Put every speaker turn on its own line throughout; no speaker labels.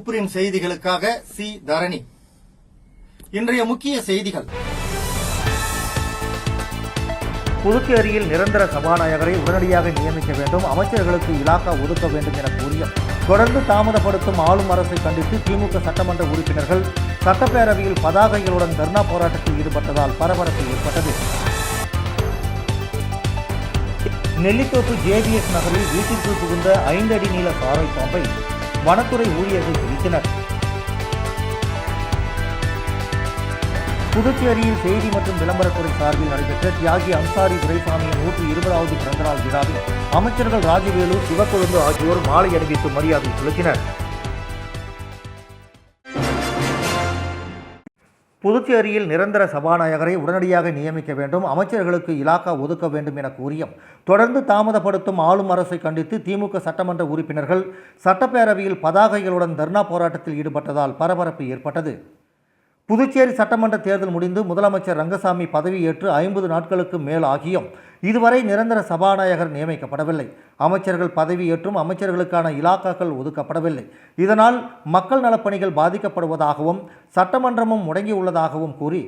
சூப்பரின் செய்திகளுக்காக சி தரணி. இன்றைய முக்கிய செய்திகள்.
புதுச்சேரியில் நிரந்தர சபாநாயகரை உடனடியாக நியமிக்க வேண்டும், அமைச்சர்களுக்கு இலாக்கா ஒதுக்க வேண்டும் என கூறியும் தொடர்ந்து தாமதப்படுத்தும் ஆளும் அரசை கண்டித்து திமுக சட்டமன்ற உறுப்பினர்கள் சட்டப்பேரவையில் பதாகைகளுடன் தர்ணா போராட்டத்தில் ஈடுபட்டதால் பரபரப்பு ஏற்பட்டது. நெல்லித்தோப்பு JBS நகரில் வீட்டிற்குள் புகுந்த 5 அடி நீள சாரை பாம்பை வனத்துறை ஊழியர்கள் பிடித்தனர். புதுச்சேரியில் செய்தி மற்றும் விளம்பரத்துறை சார்பில் நடைபெற்ற தியாகி அன்சாரி துரைசாமியின் 120வது பிறந்தநாள் விழாவில் அமைச்சர்கள் ராஜவேலு, சிவக்கொழுந்து ஆகியோர் மாலை அணிவித்து மரியாதை செலுத்தினர். புதுச்சேரியில் நிரந்தர சபாநாயகரை உடனடியாக நியமிக்க வேண்டும், அமைச்சர்களுக்கு இலாக்கா ஒதுக்க வேண்டும் என கூறியும் தொடர்ந்து தாமதப்படுத்தும் ஆளும் அரசை கண்டித்து திமுக சட்டமன்ற உறுப்பினர்கள் சட்டப்பேரவையில் பதாகைகளுடன் தர்ணா போராட்டத்தில் ஈடுபட்டதால் பரபரப்பு ஏற்பட்டது. புதுச்சேரி சட்டமன்ற தேர்தல் முடிந்து முதலமைச்சர் ரங்கசாமி பதவியேற்று 50 நாட்களுக்கு மேல் ஆகியும் இதுவரை நிரந்தர சபாநாயகர் நியமிக்கப்படவில்லை. அமைச்சர்கள் பதவியேற்றும் அமைச்சர்களுக்கான இலாக்காக்கள் ஒதுக்கப்படவில்லை. இதனால் மக்கள் நலப்பணிகள் பாதிக்கப்படுவதாகவும் சட்டமன்றமும் முடங்கியுள்ளதாகவும் கூறி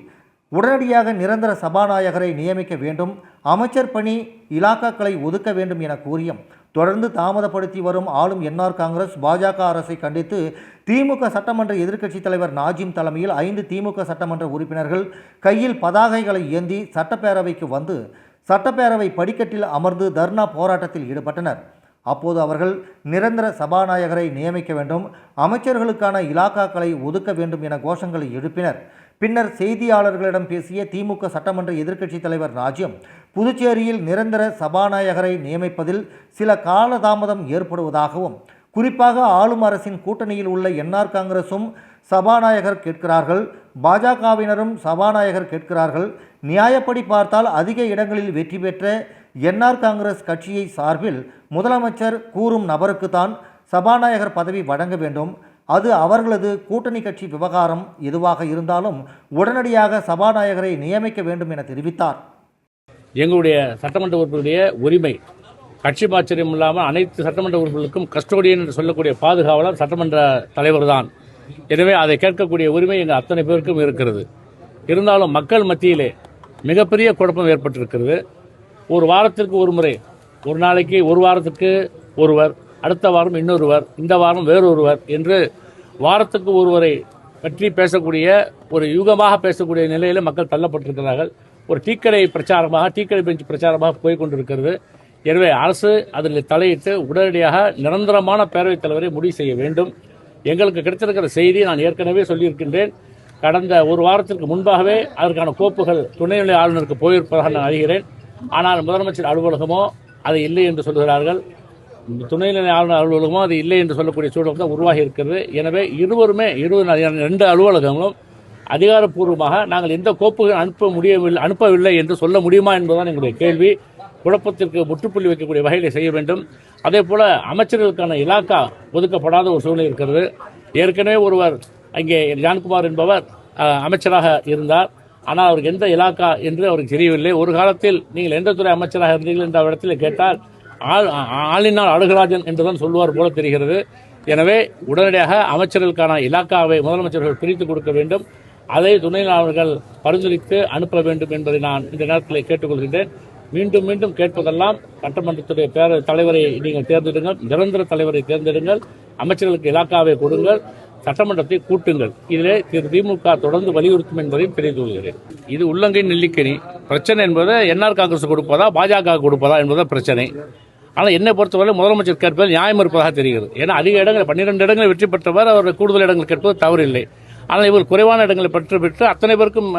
உடனடியாக நிரந்தர சபாநாயகரை நியமிக்க வேண்டும், அமைச்சர் பணி இலாக்காக்களை ஒதுக்க வேண்டும் என கூறியும் தொடர்ந்து தாமதப்படுத்தி வரும் ஆளும் என்ஆர் காங்கிரஸ் பாஜக அரசை கண்டித்து திமுக சட்டமன்ற எதிர்க்கட்சித் தலைவர் நாஜிம் தலைமையில் 5 திமுக சட்டமன்ற உறுப்பினர்கள் கையில் பதாகைகளை ஏந்தி சட்டப்பேரவைக்கு வந்து சட்டப்பேரவை படிக்கட்டில் அமர்ந்து தர்ணா போராட்டத்தில் ஈடுபட்டனர். அப்போது அவர்கள் நிரந்தர சபாநாயகரை நியமிக்க வேண்டும், அமைச்சர்களுக்கான இலாக்காக்களை ஒதுக்க வேண்டும் என கோஷங்களை எழுப்பினர். பின்னர் செய்தியாளர்களிடம் பேசிய திமுக சட்டமன்ற எதிர்க்கட்சித் தலைவர் நாஜிம், புதுச்சேரியில் நிரந்தர சபாநாயகரை நியமிப்பதில் சில காலதாமதம் ஏற்படுவதாகவும், குறிப்பாக ஆளும் அரசின் கூட்டணியில் உள்ள என்ஆர் காங்கிரசும் சபாநாயகர் கேட்கிறார்கள், பாஜகவினரும் சபாநாயகர் கேட்கிறார்கள். நியாயப்படி பார்த்தால் அதிக இடங்களில் வெற்றி பெற்ற என்ஆர் காங்கிரஸ் கட்சியை சார்பில் முதலமைச்சர் கூறும் நபருக்குத்தான் சபாநாயகர் பதவி வழங்க வேண்டும். அது அவர்களது கூட்டணி கட்சி விவகாரம் எதுவாக இருந்தாலும் உடனடியாக சபாநாயகரை நியமிக்க வேண்டும் என தெரிவித்தார்.
எங்களுடைய சட்டமன்ற உறுப்பினருடைய உரிமை, கட்சி பாச்சரியம் இல்லாமல் அனைத்து சட்டமன்ற உறுப்பினர்களுக்கும் கஸ்டோடியன் என்று சொல்லக்கூடிய பாதுகாவலர் சட்டமன்ற தலைவர் தான். எனவே அதை கேட்கக்கூடிய உரிமை எங்கள் அத்தனை பேருக்கும் இருக்கிறது. இருந்தாலும் மக்கள் மத்தியிலே மிகப்பெரிய குழப்பம் ஏற்பட்டிருக்கிறது. ஒரு வாரத்திற்கு ஒரு முறை, ஒரு நாளைக்கு ஒரு வாரத்துக்கு ஒருவர், அடுத்த வாரம் இன்னொருவர், இந்த வாரம் வேறொருவர் என்று வாரத்துக்கு ஒருவரை பற்றி பேசக்கூடிய ஒரு யுகமாக பேசக்கூடிய நிலையில் மக்கள் தள்ளப்பட்டிருக்கிறார்கள். ஒரு டீக்கடை பிரச்சாரமாக, டீக்கடை பெஞ்ச் பிரச்சாரமாக போய்கொண்டிருக்கிறது. எனவே அரசு அதில் தலையிட்டு உடனடியாக நிரந்தரமான பேரவைத் தலைவரை முடிவு செய்ய வேண்டும். எங்களுக்கு கிடைத்திருக்கிற செய்தி நான் ஏற்கனவே சொல்லியிருக்கின்றேன். கடந்த ஒரு வாரத்திற்கு முன்பாகவே அதற்கான கோப்புகள் துணைநிலை ஆளுநருக்கு போயிருப்பதாக நான் அறிகிறேன். ஆனால் முதலமைச்சர் அலுவலகமோ அது இல்லை என்று சொல்கிறார்கள். துணைநிலை ஆளுநர் அலுவலகமோ அது இல்லை என்று சொல்லக்கூடிய சூழல் தான் உருவாகி இருக்கிறது. எனவே இருவருமே 2 அலுவலகங்களும் அதிகாரப்பூர்வமாக நாங்கள் எந்த கோப்புகள் அனுப்பவில்லை என்று சொல்ல முடியுமா என்பதுதான் எங்களுடைய கேள்வி. குழப்பத்திற்கு முற்றுப்புள்ளி வைக்கக்கூடிய வகையில் செய்ய வேண்டும். அதே போல அமைச்சர்களுக்கான இலாக்கா ஒதுக்கப்படாத ஒரு சூழ்நிலை இருக்கிறது. ஏற்கனவே ஒருவர் அங்கே ஜான்குமார் என்பவர் அமைச்சராக இருந்தார். ஆனால் அவருக்கு எந்த இலாக்கா என்று அவருக்கு தெரியவில்லை. ஒரு காலத்தில் நீங்கள் எந்த துறை அமைச்சராக இருந்தீர்கள் என்ற இடத்தில் கேட்டால் ஆளினால் அழகராஜன் என்றுதான் சொல்லுவார் போல தெரிகிறது. எனவே உடனடியாக அமைச்சர்களுக்கான இலாக்காவை முதலமைச்சர்கள் பிரித்து கொடுக்க வேண்டும். அதை துணைநிலையாளர்கள் பரிந்துரைத்து அனுப்ப வேண்டும் என்பதை நான் இந்த நேரத்தில் கேட்டுக்கொள்கின்றேன். மீண்டும் மீண்டும் கேட்பதெல்லாம் சட்டமன்றத்துடைய தலைவரை நீங்கள் தேர்ந்தெடுங்கள், நிரந்தர தலைவரை தேர்ந்தெடுங்கள், அமைச்சர்களுக்கு இலாக்காவை கொடுங்கள், சட்டமன்றத்தை கூட்டுங்கள். இதிலே திமுக தொடர்ந்து வலியுறுத்தும் என்பதையும் தெரிவித்து கொள்கிறேன். இது உள்ளங்கை நெல்லிக்கனி பிரச்சனை என்பது என்ஆர் காங்கிரஸ் கொடுப்பதா பாஜக கொடுப்பதா என்பதுதான் பிரச்சனை. ஆனால் என்னை பொறுத்தவரை முதலமைச்சர் கேட்பது நியாயம் இருப்பதாக தெரிகிறது. ஏன்னா அதிக இடங்கள் 12 இடங்களில் வெற்றி பெற்றவர், அவர் கூடுதல் இடங்கள் கேட்பது தவறில்லை. ஆனால் இவர் குறைவான இடங்களை பெற்று அத்தனை பேருக்கும்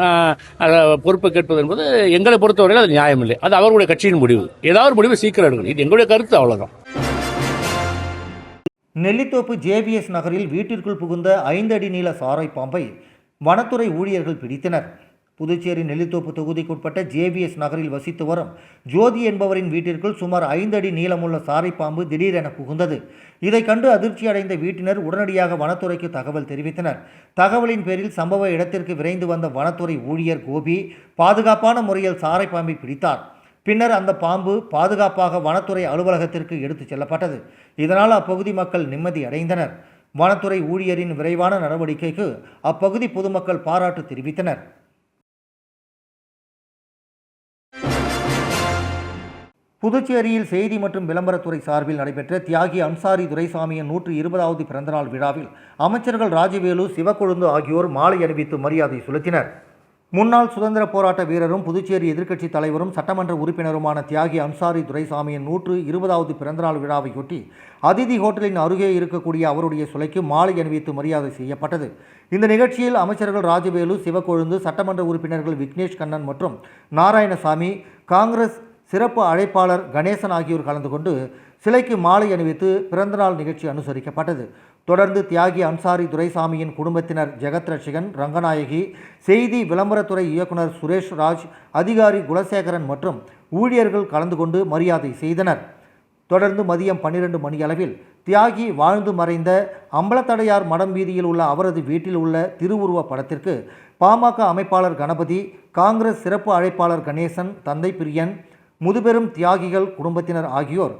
பொறுப்பு கேட்பது என்பது எங்களை பொறுத்தவரையில் அது நியாயம் இல்லை. அது அவர்களுடைய கட்சியின் முடிவு. ஏதாவது முடிவு சீக்கிரம் எடுக்கணும். இது எங்களுடைய கருத்து, அவ்வளவுதான்.
நெல்லித்தோப்பு JBS நகரில் வீட்டிற்குள் புகுந்த 5 அடி நீள சாரை பாம்பை வனத்துறை ஊழியர்கள் பிடித்தனர். புதுச்சேரி நெல்லித்தோப்பு தொகுதிக்குட்பட்ட JBS நகரில் வசித்து வரும் ஜோதி என்பவரின் வீட்டிற்குள் சுமார் 5 அடி நீளமுள்ள சாரை பாம்பு திடீரென புகுந்தது. இதை கண்டு அதிர்ச்சி அடைந்த வீட்டினர் உடனடியாக வனத்துறைக்கு தகவல் தெரிவித்தனர். தகவலின் பேரில் சம்பவ இடத்திற்கு விரைந்து வந்த வனத்துறை ஊழியர் கோபி பாதுகாப்பான முறையில் சாரை பாம்பை பிடித்தார். பின்னர் அந்த பாம்பு பாதுகாப்பாக வனத்துறை அலுவலகத்திற்கு எடுத்துச் செல்லப்பட்டது. இதனால் அப்பகுதி மக்கள் நிம்மதி அடைந்தனர். வனத்துறை ஊழியரின் விரைவான நடவடிக்கைக்கு அப்பகுதி பொதுமக்கள் பாராட்டு தெரிவித்தனர். புதுச்சேரியில் செய்தி மற்றும் விளம்பரத்துறை சார்பில் நடைபெற்ற தியாகி அன்சாரி துரைசாமியின் 120வது பிறந்தநாள் விழாவில் அமைச்சர்கள் ராஜவேலு, சிவக்கொழுந்து ஆகியோர் மாலை அணிவித்து மரியாதை செலுத்தினர். முன்னாள் சுதந்திர போராட்ட வீரரும் புதுச்சேரி எதிர்க்கட்சித் தலைவரும் சட்டமன்ற உறுப்பினருமான தியாகி அன்சாரி துரைசாமியின் 120வது பிறந்தநாள் விழாவையொட்டி அதிதி ஹோட்டலின் அருகே இருக்கக்கூடிய அவருடைய சிலைக்கு மாலை அணிவித்து மரியாதை செய்யப்பட்டது. இந்த நிகழ்ச்சியில் அமைச்சர்கள் ராஜவேலு, சிவக்கொழுந்து, சட்டமன்ற உறுப்பினர்கள் விக்னேஷ் கண்ணன் மற்றும் நாராயணசாமி, காங்கிரஸ் சிறப்பு அழைப்பாளர் கணேசன் ஆகியோர் கலந்து கொண்டு சிலைக்கு மாலை அணிவித்து பிறந்தநாள் நிகழ்ச்சி அனுசரிக்கப்பட்டது. தொடர்ந்து தியாகி அன்சாரி துரைசாமியின் குடும்பத்தினர் ஜெகத் ரட்சகன், ரங்கநாயகி, செய்தி விளம்பரத்துறை இயக்குனர் சுரேஷ் ராஜ், அதிகாரி குலசேகரன் மற்றும் ஊழியர்கள் கலந்து கொண்டு மரியாதை செய்தனர். தொடர்ந்து மதியம் 12 மணியளவில் தியாகி வாழ்ந்து மறைந்த அம்பலத்தடையார் மடம் வீதியில் உள்ள அவரது வீட்டில் உள்ள திருவுருவ படத்திற்கு பாமக அமைப்பாளர் கணபதி, காங்கிரஸ் சிறப்பு அழைப்பாளர் கணேசன், தந்தை பிரியன், முதுபெரும் தியாகிகள் குடும்பத்தினர் ஆகியோர்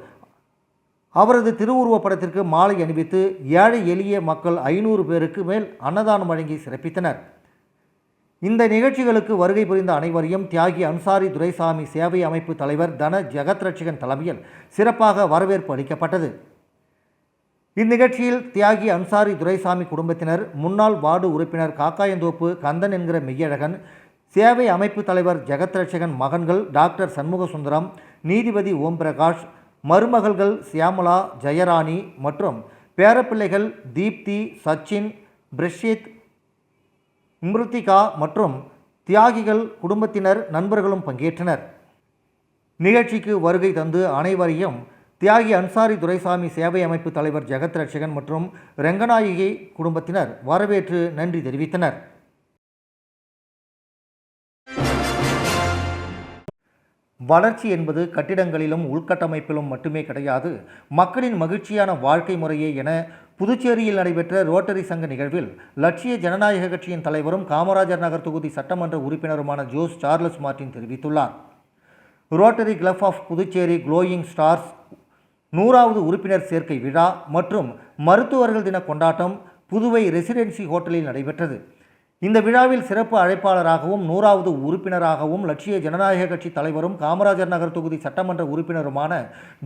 அவரது திருவுருவப் படத்திற்கு மாலை அணிவித்து ஏழை எளிய மக்கள் 500 பேருக்கு மேல் அன்னதானம் வழங்கி சிறப்பித்தனர். இந்த நிகழ்ச்சிகளுக்கு வருகை புரிந்த அனைவரையும் தியாகி அன்சாரி துரைசாமி சேவை அமைப்பு தலைவர் தன ஜெகத் ரட்சகன் தலைமையில் சிறப்பாக வரவேற்பு அளிக்கப்பட்டது. இந்நிகழ்ச்சியில் தியாகி அன்சாரி துரைசாமி குடும்பத்தினர், முன்னாள் வார்டு உறுப்பினர் காக்காயந்தோப்பு கந்தன் என்கிற மெய்யழகன், சேவை அமைப்பு தலைவர் ஜெகத் ரட்சகன் மகன்கள் டாக்டர் சண்முகசுந்தரம், நீதிபதி ஓம் பிரகாஷ், மருமகள்கள் சியாமலா, ஜெயராணி மற்றும் பேரப்பிள்ளைகள் தீப்தி, சச்சின், பிரஷித், மிருத்திகா மற்றும் தியாகிகள் குடும்பத்தினர், நண்பர்களும் பங்கேற்றனர். நிகழ்ச்சிக்கு வருகை தந்து அனைவரையும் தியாகி அன்சாரி துரைசாமி சேவை அமைப்பு தலைவர் ஜெகத் ரட்சகன் மற்றும் ரங்கநாயகி குடும்பத்தினர் வரவேற்று நன்றி தெரிவித்தனர். வளர்ச்சி என்பது கட்டிடங்களிலும் உள்கட்டமைப்பிலும் மட்டுமே கிடையாது, மக்களின் மகிழ்ச்சியான வாழ்க்கை முறையே என புதுச்சேரியில் நடைபெற்ற ரோட்டரி சங்க நிகழ்வில் லட்சிய ஜனநாயக கட்சியின் தலைவரும் காமராஜர் நகர் தொகுதி சட்டமன்ற உறுப்பினருமான ஜோஸ் சார்லஸ் மார்ட்டின் தெரிவித்துள்ளார். Rotary club of Puducherry glowing stars 100வது உறுப்பினர் சேர்க்கை விழா மற்றும் மருத்துவர்கள் தின கொண்டாட்டம் புதுவை ரெசிடென்சி ஹோட்டலில் நடைபெற்றது. இந்த விழாவில் சிறப்பு அழைப்பாளராகவும் 100வது உறுப்பினராகவும் லட்சிய ஜனநாயக கட்சி தலைவரும் காமராஜர் நகர் தொகுதி சட்டமன்ற உறுப்பினருமான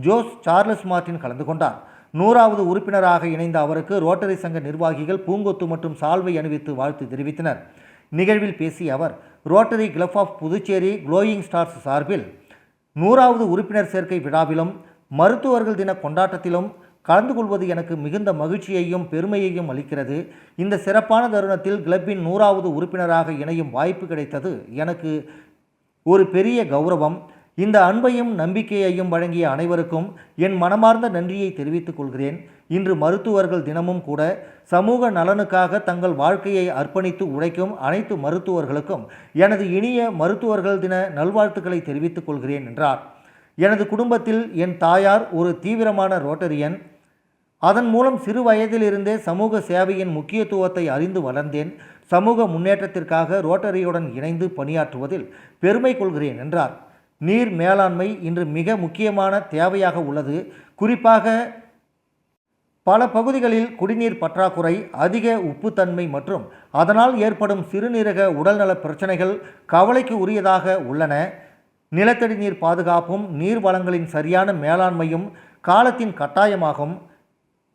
ஜோஸ் சார்லஸ் மார்ட்டின் கலந்து கொண்டார். 100வது உறுப்பினராக இணைந்த அவருக்கு ரோட்டரி சங்க நிர்வாகிகள் பூங்கொத்து மற்றும் சால்வை அணிவித்து வாழ்த்து தெரிவித்தனர். நிகழ்வில் பேசிய அவர், Rotary club of Puducherry glowing stars சார்பில் 100வது உறுப்பினர் சேர்க்கை விழாவிலும் மருத்துவர்கள் தின கொண்டாட்டத்திலும் கலந்து கொள்வது எனக்கு மிகுந்த மகிழ்ச்சியையும் பெருமையையும் அளிக்கிறது. இந்த சிறப்பான தருணத்தில் கிளப்பின் 100வது உறுப்பினராக இணையும் வாய்ப்பு கிடைத்தது எனக்கு ஒரு பெரிய கௌரவம். இந்த அன்பையும் நம்பிக்கையையும் வழங்கிய அனைவருக்கும் என் மனமார்ந்த நன்றியை தெரிவித்துக் கொள்கிறேன். இன்று மருத்துவர்கள் தினமும் கூட சமூக நலனுக்காக தங்கள் வாழ்க்கையை அர்ப்பணித்து உழைக்கும் அனைத்து மருத்துவர்களுக்கும் எனது இனிய மருத்துவர்கள் தின நல்வாழ்த்துக்களை தெரிவித்துக் கொள்கிறேன் என்றார். எனது குடும்பத்தில் என் தாயார் ஒரு தீவிரமான ரோட்டரியன். அதன் மூலம் சிறு வயதிலிருந்தே சமூக சேவையின் முக்கியத்துவத்தை அறிந்து வளர்ந்தேன். சமூக முன்னேற்றத்திற்காக ரோட்டரியுடன் இணைந்து பணியாற்றுவதில் பெருமை கொள்கிறேன் என்றார். நீர் மேலாண்மை இன்று மிக முக்கியமான தேவையாக உள்ளது. குறிப்பாக பல பகுதிகளில் குடிநீர் பற்றாக்குறை, அதிக உப்புத்தன்மை மற்றும் அதனால் ஏற்படும் சிறுநீரக உடல்நல பிரச்சனைகள் கவலைக்கு உரியதாக உள்ளன. நிலத்தடி நீர் பாதுகாப்பும் நீர் வளங்களின் சரியான மேலாண்மையும் காலத்தின் கட்டாயமாகும்.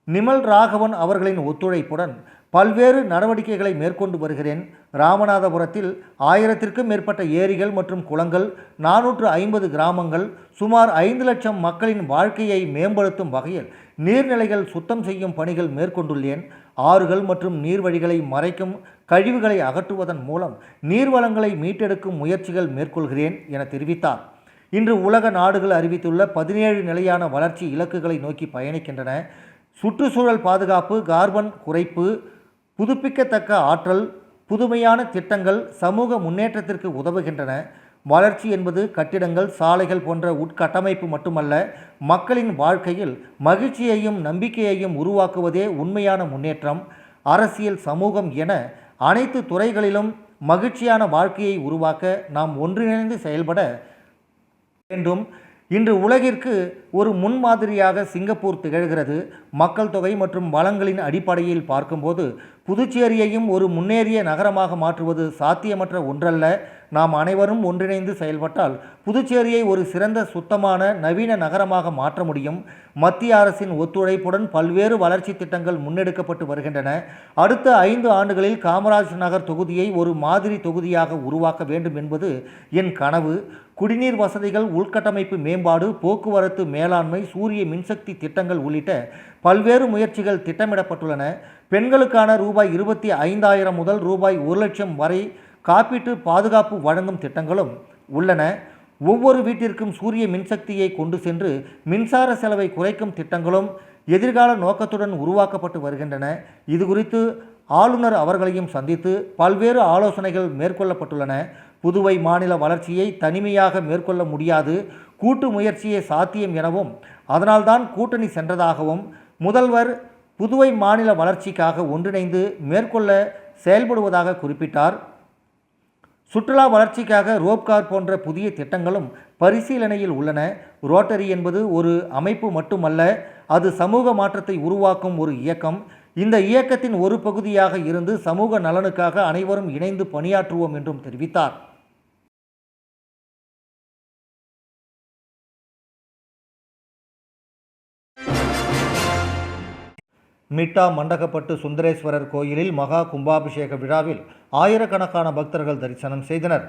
நிமல் ராகவன் அவர்களின் ஒத்துழைப்புடன் பல்வேறு நடவடிக்கைகளை மேற்கொண்டு வருகிறேன். ராமநாதபுரத்தில் 1000க்கும் மேற்பட்ட ஏரிகள் மற்றும் குளங்கள், 450 கிராமங்கள், சுமார் 5 லட்சம் மக்களின் வாழ்க்கையை மேம்படுத்தும் வகையில் நீர்நிலைகள் சுத்தம் செய்யும் பணிகள் மேற்கொண்டுள்ளேன். ஆறுகள் மற்றும் நீர்வழிகளை மறைக்கும் கழிவுகளை அகற்றுவதன் மூலம் நீர்வளங்களை மீட்டெடுக்கும் முயற்சிகள் மேற்கொள்கிறேன் என தெரிவித்தார். இன்று உலக நாடுகள் அறிவித்துள்ள 17 நிலையான வளர்ச்சி இலக்குகளை நோக்கி பயணிக்கின்றன. சுற்றுச்சூழல் பாதுகாப்பு, கார்பன் குறைப்பு, புதுப்பிக்கத்தக்க ஆற்றல், புதுமையான திட்டங்கள் சமூக முன்னேற்றத்திற்கு உதவுகின்றன. வளர்ச்சி என்பது கட்டிடங்கள், சாலைகள் போன்ற உட்கட்டமைப்பு மட்டுமல்ல, மக்களின் வாழ்க்கையில் மகிழ்ச்சியையும் நம்பிக்கையையும் உருவாக்குவதே உண்மையான முன்னேற்றம். அரசியல், சமூகம் என அனைத்து துறைகளிலும் மகிழ்ச்சியான வாழ்க்கையை உருவாக்க நாம் ஒன்றிணைந்து செயல்பட வேண்டும். இன்று உலகிற்கு ஒரு முன்மாதிரியாக சிங்கப்பூர் திகழ்கிறது. மக்கள் தொகை மற்றும் வளங்களின் அடிப்படையில் பார்க்கும்போது புதுச்சேரியையும் ஒரு முன்னேறிய நகரமாக மாற்றுவது சாத்தியமற்ற ஒன்றல்ல. நாம் அனைவரும் ஒன்றிணைந்து செயல்பட்டால் புதுச்சேரியை ஒரு சிறந்த சுத்தமான நவீன நகரமாக மாற்ற முடியும். மத்திய அரசின் ஒத்துழைப்புடன் பல்வேறு வளர்ச்சி திட்டங்கள் முன்னெடுக்கப்பட்டு வருகின்றன. அடுத்த 5 ஆண்டுகளில் காமராஜ் நகர் தொகுதியை ஒரு மாதிரி தொகுதியாக உருவாக்க வேண்டும் என்பது என் கனவு. குடிநீர் வசதிகள், உள்கட்டமைப்பு மேம்பாடு, போக்குவரத்து மேலாண்மை, சூரிய மின்சக்தி திட்டங்கள் உள்ளிட்ட பல்வேறு முயற்சிகள் திட்டமிடப்பட்டுள்ளன. பெண்களுக்கான ரூபாய் 25,000 முதல் ரூபாய் 1,00,000 வரை காப்பீட்டு பாதுகாப்பு வழங்கும் திட்டங்களும் உள்ளன. ஒவ்வொரு வீட்டிற்கும் சூரிய மின்சக்தியை கொண்டு சென்று மின்சார செலவை குறைக்கும் திட்டங்களும் எதிர்கால நோக்கத்துடன் உருவாக்கப்பட்டு வருகின்றன. இது குறித்து ஆளுநர் அவர்களையும் சந்தித்து பல்வேறு ஆலோசனைகள் மேற்கொள்ளப்பட்டுள்ளன. புதுவை மாநில வளர்ச்சியை தனிமையாக மேற்கொள்ள முடியாது, கூட்டு முயற்சியே சாத்தியம் எனவும் அதனால்தான் கூட்டணி சென்றதாகவும் முதல்வர் புதுவை மாநில வளர்ச்சிக்காக ஒன்றிணைந்து மேற்கொள்ள செயல்படுவதாக குறிப்பிட்டார். சுற்றுலா வளர்ச்சிக்காக ரோப்கார் போன்ற புதிய திட்டங்களும் பரிசீலனையில் உள்ளன. ரோட்டரி என்பது ஒரு அமைப்பு மட்டுமல்ல, அது சமூக மாற்றத்தை உருவாக்கும் ஒரு இயக்கம். இந்த இயக்கத்தின் ஒரு பகுதியாக இருந்து சமூக நலனுக்காக அனைவரும் இணைந்து பணியாற்றுவோம் என்றும் தெரிவித்தார். மிட்டா மண்டகப்பட்டு சுந்தரேஸ்வரர் கோயிலில் மகா கும்பாபிஷேக விழாவில் ஆயிரக்கணக்கான பக்தர்கள் தரிசனம் செய்தனர்.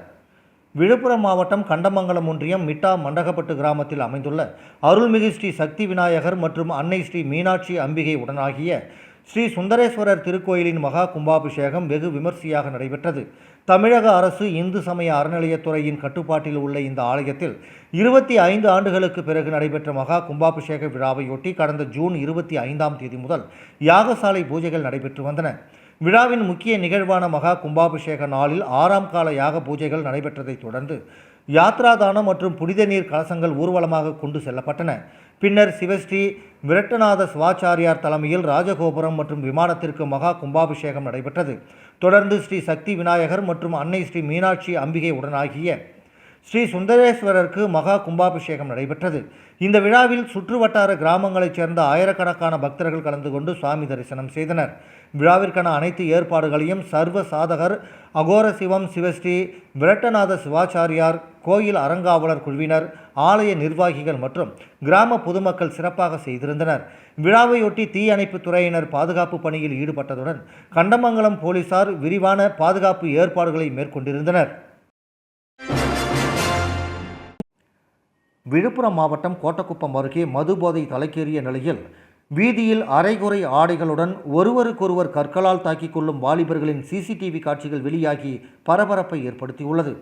விழுப்புரம் மாவட்டம் கண்டமங்கலம் ஒன்றியம் மிட்டா மண்டகப்பட்டு கிராமத்தில் அமைந்துள்ள அருள்மிகு ஸ்ரீ சக்தி விநாயகர் மற்றும் அன்னை ஸ்ரீ மீனாட்சி அம்பிகை உடனாகிய ஸ்ரீ சுந்தரேஸ்வரர் திருக்கோயிலின் மகா கும்பாபிஷேகம் வெகு விமர்சையாக நடைபெற்றது. தமிழக அரசு இந்து சமய அறநிலையத்துறையின் கட்டுப்பாட்டில் உள்ள இந்த ஆலயத்தில் 25 ஆண்டுகளுக்கு பிறகு நடைபெற்ற மகா கும்பாபிஷேக விழாவையொட்டி கடந்த ஜூன் 25ஆம் தேதி முதல் யாகசாலை பூஜைகள் நடைபெற்று வந்தன. விழாவின் முக்கிய நிகழ்வான மகா கும்பாபிஷேக நாளில் 6ஆம் கால யாக பூஜைகள் நடைபெற்றதைத் தொடர்ந்து யாத்ராதானம் மற்றும் புனித நீர் கலசங்கள் ஊர்வலமாக கொண்டு செல்லப்பட்டன. பின்னர் சிவஸ்ரீ விரட்டநாத சிவாச்சாரியார் தலைமையில் ராஜகோபுரம் மற்றும் விமானத்திற்கு மகா கும்பாபிஷேகம் நடைபெற்றது. தொடர்ந்து ஸ்ரீ சக்தி விநாயகர் மற்றும் அன்னை ஸ்ரீ மீனாட்சி அம்பிகை உடனாகிய ஸ்ரீ சுந்தரேஸ்வரருக்கு மகா கும்பாபிஷேகம் நடைபெற்றது. இந்த விழாவில் சுற்றுவட்டார கிராமங்களைச் சேர்ந்த ஆயிரக்கணக்கான பக்தர்கள் கலந்து கொண்டு சுவாமி தரிசனம் செய்தனர். விழாவிற்கான அனைத்து ஏற்பாடுகளையும் சர்வ சாதகர் அகோர சிவம் சிவஸ்ரீ விரட்டநாத சிவாச்சாரியார், கோயில் அறங்காவலர் குழுவினர், ஆலய நிர்வாகிகள் மற்றும் கிராம பொதுமக்கள் சிறப்பாக செய்திருந்தனர். விழாவையொட்டி தீயணைப்பு துறையினர் பாதுகாப்பு பணியில் ஈடுபட்டதுடன் கண்டமங்கலம் போலீசார் விரிவான பாதுகாப்பு ஏற்பாடுகளை மேற்கொண்டிருந்தனர். விழுப்புரம் மாவட்டம் கோட்டக்குப்பம் அருகே மதுபோதை தலைக்கேறிய நிலையில் வீதியில் அரைகுறை ஆடைகளுடன் ஒருவருக்கொருவர் கற்களால் தாக்கிக் கொள்ளும் வாலிபர்களின் சிசிடிவி காட்சிகள் வெளியாகி பரபரப்பை ஏற்படுத்தியுள்ளது.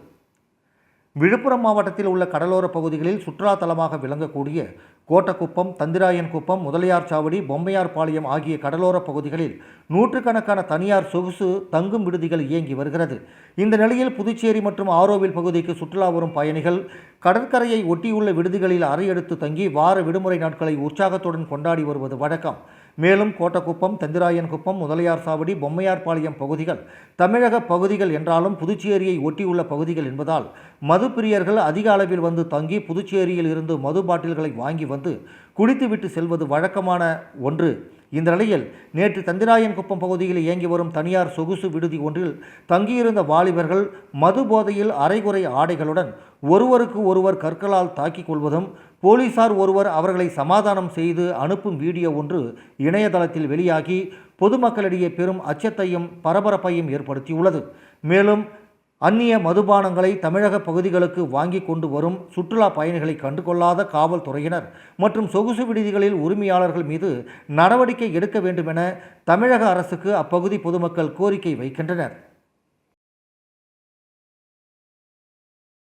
விழுப்புரம் மாவட்டத்தில் உள்ள கடலோர பகுதிகளில் சுற்றுலா தலமாக விளங்கக்கூடிய கோட்டக்குப்பம், தந்திராயன்குப்பம், முதலியார் சாவடி, பொம்மையார்பாளையம் ஆகிய கடலோர பகுதிகளில் நூற்றுக்கணக்கான தனியார் சொகுசு தங்கும் விடுதிகள் இயங்கி வருகிறது. இந்த நிலையில் புதுச்சேரி மற்றும் ஆரோவில் பகுதிக்கு சுற்றுலா வரும் பயணிகள் கடற்கரையை ஒட்டியுள்ள விடுதிகளில் அறை எடுத்து தங்கி வார விடுமுறை நாட்களை உற்சாகத்துடன் கொண்டாடி வருவது வழக்கம். மேலும் கோட்டக்குப்பம், தந்திராயன்குப்பம், முதலியார் சாவடி, பொம்மையார்பாளையம் பகுதிகள் தமிழக பகுதிகள் என்றாலும் புதுச்சேரியை ஒட்டியுள்ள பகுதிகள் என்பதால் மது பிரியர்கள் அதிக அளவில் வந்து தங்கி புதுச்சேரியில் இருந்து மது பாட்டில்களை வாங்கி வந்து குடித்துவிட்டு செல்வது வழக்கமான ஒன்று. இந்த நிலையில் நேற்று தந்திராயன்குப்பம் பகுதியில் இயங்கி வரும் தனியார் சொகுசு விடுதி ஒன்றில் தங்கியிருந்த வாலிபர்கள் மது போதையில் அரைகுறை ஆடைகளுடன் ஒருவருக்கு ஒருவர் கற்களால் தாக்கிக் கொள்வதும் போலீசார் ஒருவர் அவர்களை சமாதானம் செய்து அனுப்பும் வீடியோ ஒன்று இணையதளத்தில் வெளியாகி பொதுமக்களிடையே பெரும் அச்சத்தையும் பரபரப்பையும் ஏற்படுத்தியுள்ளது. மேலும் அந்நிய மதுபானங்களை தமிழக பகுதிகளுக்கு வாங்கி கொண்டு வரும் சுற்றுலா பயணிகளை கண்டுகொள்ளாத காவல்துறையினர் மற்றும் சொகுசு விடுதிகளில் உரிமையாளர்கள் மீது நடவடிக்கை எடுக்க வேண்டும் என தமிழக அரசுக்கு அப்பகுதி பொதுமக்கள் கோரிக்கை வைக்கின்றனர்.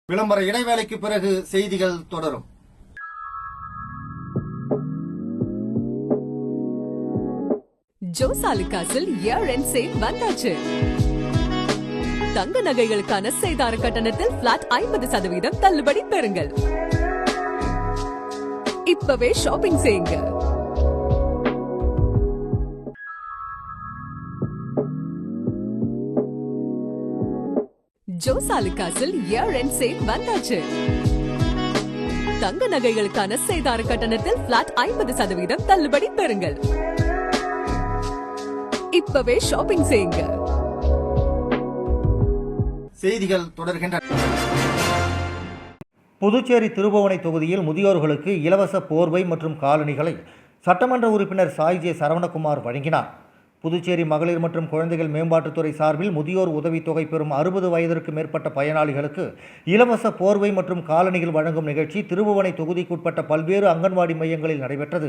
விளம்பர இடைவேளைக்கு பிறகு செய்திகள் தொடரும்.
ஜோசாலுகாஸில் இயர் எண்ட் சேல் வந்தாச்சு. தங்க நகைகளுக்கான சேதார கட்டணத்தில் பிளாட் 50% தள்ளுபடி பெறுங்கள். இப்பவே ஷாப்பிங் செய்யுங்க. ஜோசாலுகாஸில் இயர் எண்ட் சேல் வந்தாச்சு. தங்க நகைகளுக்கான சேதார கட்டணத்தில் பிளாட் 50% தள்ளுபடி பெறுங்கள். இப்பவே ஷாப்பிங் செய்யுங்க.
செய்திகள் தொடர்கின்றன.
புதுச்சேரி திருபுவனை தொகுதியில் முதியோர்களுக்கு இலவச போர்வை மற்றும் காலணிகளை சட்டமன்ற உறுப்பினர் சாய் ஜே சரவணகுமார் வழங்கினார். புதுச்சேரி மகளிர் மற்றும் குழந்தைகள் மேம்பாட்டுத்துறை சார்பில் முதியோர் உதவித்தொகை பெறும் 60 வயதிற்கு மேற்பட்ட பயனாளிகளுக்கு இலவச போர்வை மற்றும் காலணிகள் வழங்கும் நிகழ்ச்சி திருபுவனை தொகுதிக்குட்பட்ட பல்வேறு அங்கன்வாடி மையங்களில் நடைபெற்றது.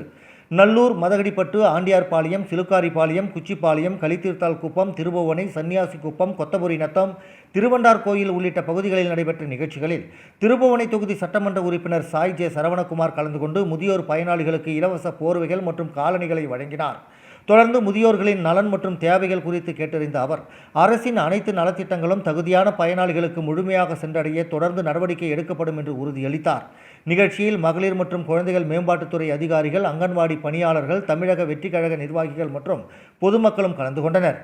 நல்லூர், மதகடிப்பட்டு, ஆண்டியார்பாளையம், சிலுக்காரிபாளையம், குச்சிப்பாளையம், களித்தீர்த்தால் குப்பம், திருபுவனை, சன்னியாசிக்குப்பம், கொத்தபுரி நத்தம், திருவண்டார் கோயில் உள்ளிட்ட பகுதிகளில் நடைபெற்ற நிகழ்ச்சிகளில் திருபுவனை தொகுதி சட்டமன்ற உறுப்பினர் சாய் ஜே சரவணகுமார் கலந்து கொண்டு முதியோர் பயனாளிகளுக்கு இலவச போர்வைகள் மற்றும் காலணிகளை வழங்கினார். தொடர்ந்து முதியோர்களின் நலன் மற்றும் தேவைகள் குறித்து கேட்டறிந்த அவர், அரசின் அனைத்து நலத்திட்டங்களும் தகுதியான பயனாளிகளுக்கு முழுமையாக சென்றடைய தொடர்ந்து நடவடிக்கை எடுக்கப்படும் என்று உறுதியளித்தார். நிகழ்ச்சியில் மகளிர் மற்றும் குழந்தைகள் மேம்பாட்டுத்துறை அதிகாரிகள், அங்கன்வாடி பணியாளர்கள், தமிழக வெற்றி கழக நிர்வாகிகள் மற்றும் பொதுமக்களும் கலந்து கொண்டனர்.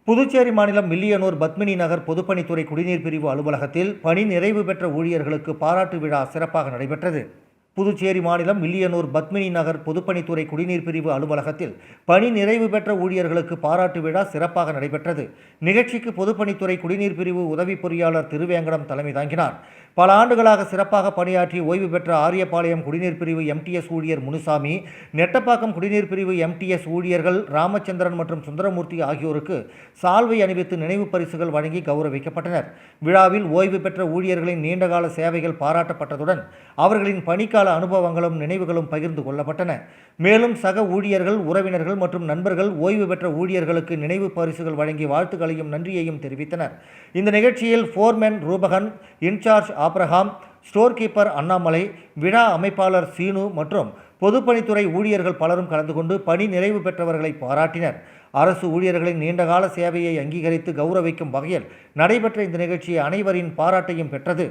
புதுச்சேரி மாநிலம் மில்லியனூர் பத்மினி நகர் பொதுப்பணித்துறை குடிநீர் பிரிவு அலுவலகத்தில் பணி நிறைவு பெற்ற ஊழியர்களுக்கு பாராட்டு விழா சிறப்பாக நடைபெற்றது. புதுச்சேரி மாநிலம் மில்லியனூர் பத்மினி நகர் பொதுப்பணித்துறை குடிநீர் பிரிவு அலுவலகத்தில் பணி நிறைவு பெற்ற ஊழியர்களுக்கு பாராட்டு விழா சிறப்பாக நடைபெற்றது. நிகழ்ச்சிக்கு பொதுப்பணித்துறை குடிநீர் பிரிவு உதவி பொறியாளர் திருவேங்கடம் தலைமை தாங்கினார். பல ஆண்டுகளாக சிறப்பாக பணியாற்றி ஓய்வு பெற்ற ஆரியபாளையம் குடிநீர் பிரிவு MTS ஊழியர் முனுசாமி, நெட்டப்பாக்கம் குடிநீர் பிரிவு MTS ஊழியர்கள் ராமச்சந்திரன் மற்றும் சுந்தரமூர்த்தி ஆகியோருக்கு சால்வை அணிவித்து நினைவு பரிசுகள் வழங்கி கௌரவிக்கப்பட்டனர். விழாவில் ஓய்வு பெற்ற ஊழியர்களின் நீண்டகால சேவைகள் பாராட்டப்பட்டதுடன் அவர்களின் பணிக்கால அனுபவங்களும் நினைவுகளும் பகிர்ந்து கொள்ளப்பட்டன. மேலும் சக ஊழியர்கள், உறவினர்கள் மற்றும் நண்பர்கள் ஓய்வு பெற்ற ஊழியர்களுக்கு நினைவு பரிசுகள் வழங்கி வாழ்த்துக்களையும் நன்றியையும் தெரிவித்தனர். இந்த நிகழ்ச்சியில் foreman Rupagan, in charge Abraham, store keeper Annamalai, விழா அமைப்பாளர் சீனு மற்றும் பொதுப்பணித்துறை ஊழியர்கள் பலரும் கலந்து கொண்டு பணி நிறைவு பெற்றவர்களை பாராட்டினர். அரசு ஊழியர்களின் நீண்டகால சேவையை அங்கீகரித்து கௌரவிக்கும் வகையில் நடைபெற்ற இந்த நிகழ்ச்சி அனைவரின் பாராட்டையும் பெற்றது.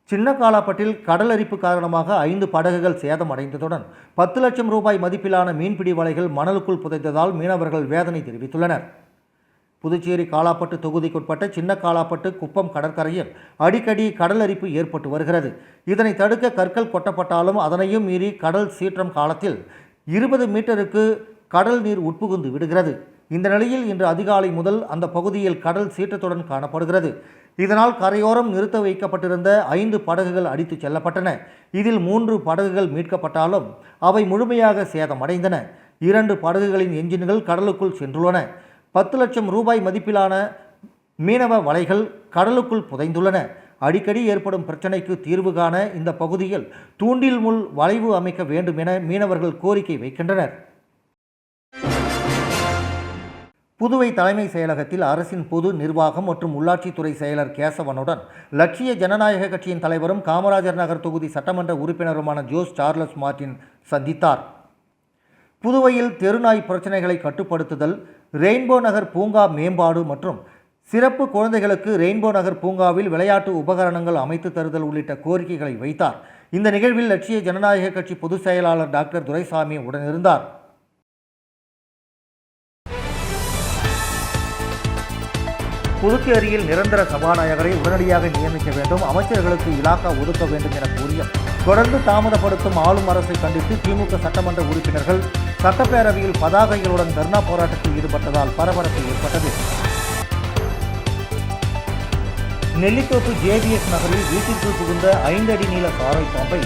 சின்னக்காலாப்பட்டில் கடல் அரிப்பு காரணமாக 5 படகுகள் சேதமடைந்ததுடன் 10 லட்சம் ரூபாய் மதிப்பிலான மீன்பிடி வலைகள் மணலுக்குள் புதைந்ததால் மீனவர்கள் வேதனை தெரிவித்துள்ளனர். புதுச்சேரி காலாப்பட்டு தொகுதிக்குட்பட்ட சின்னக்காலாப்பட்டு குப்பம் கடற்கரையில் அடிக்கடி கடல் அரிப்பு ஏற்பட்டு வருகிறது. இதனை தடுக்க கற்கள் கொட்டப்பட்டாலும் அதனையும் மீறி கடல் சீற்றம் காலத்தில் 20 மீட்டருக்கு கடல் நீர் உட்புகுந்து விடுகிறது. இந்த நிலையில் இன்று அதிகாலை முதல் அந்த பகுதியில் கடல் சீற்றத்துடன் காணப்படுகிறது. இதனால் கரையோரம் நிறுத்த வைக்கப்பட்டிருந்த 5 படகுகள் அடித்துச் செல்லப்பட்டன. இதில் 3 படகுகள் மீட்கப்பட்டாலும் அவை முழுமையாக சேதமடைந்தன. 2 படகுகளின் என்ஜின்கள் கடலுக்குள் சென்றுள்ளன. 10 லட்சம் ரூபாய் மதிப்பிலான மீனவ வலைகள் கடலுக்குள் புதைந்துள்ளன. அடிக்கடி ஏற்படும் பிரச்சனைக்கு தீர்வு காண இந்த பகுதியில் தூண்டில் முள் வளைவு அமைக்க வேண்டும் என மீனவர்கள் கோரிக்கை வைக்கின்றனர். புதுவை தலைமை செயலகத்தில் அரசின் பொது நிர்வாகம் மற்றும் உள்ளாட்சித்துறை செயலர் கேசவனுடன் லட்சிய ஜனநாயக கட்சியின் தலைவரும் காமராஜர் நகர் தொகுதி சட்டமன்ற உறுப்பினருமான ஜோஸ் சார்லஸ் மார்டின் சந்தித்தார். புதுவையில் தெருநாய் பிரச்சனைகளை கட்டுப்படுத்துதல், ரெயின்போ நகர் பூங்கா மேம்பாடு மற்றும் சிறப்பு குழந்தைகளுக்கு ரெயின்போ நகர் பூங்காவில் விளையாட்டு உபகரணங்கள் அமைத்து தருதல் உள்ளிட்ட கோரிக்கைகளை வைத்தார். இந்த நிகழ்வில் லட்சிய ஜனநாயக கட்சி பொதுச் செயலாளர் டாக்டர் துரைசாமி உடனிருந்தார். புதுச்சேரியில் நிரந்தர சபாநாயகரை உடனடியாக நியமிக்க வேண்டும், அமைச்சர்களுக்கு இலாக்கா ஒதுக்க வேண்டும் என கூறியும் தொடர்ந்து தாமதப்படுத்தும் ஆளும் அரசை கண்டித்து திமுக சட்டமன்ற உறுப்பினர்கள் சட்டப்பேரவையில் பதாகைகளுடன் தர்ணா போராட்டத்தில் ஈடுபட்டதால் பரபரப்பு ஏற்பட்டது. நெல்லித்தோப்பு JBS நகரில் வீட்டிற்குள் புகுந்த 5 அடி நீள சாரை பாம்பை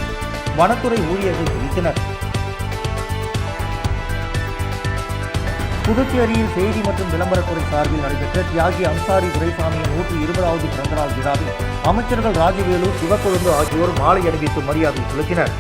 வனத்துறை ஊழியர்கள் பிடித்தனர். புதுச்சேரியில் செய்தி மற்றும் விளம்பரத்துறை சார்பில் நடைபெற்ற தியாகி அன்சாரி துரைசாமியின் 120வது பிறந்தநாள் விழாவில் அமைச்சர்கள் ராஜவேலு, சிவக்கொழுந்து ஆகியோர் மாலை அணிவித்து மரியாதை செலுத்தினர்.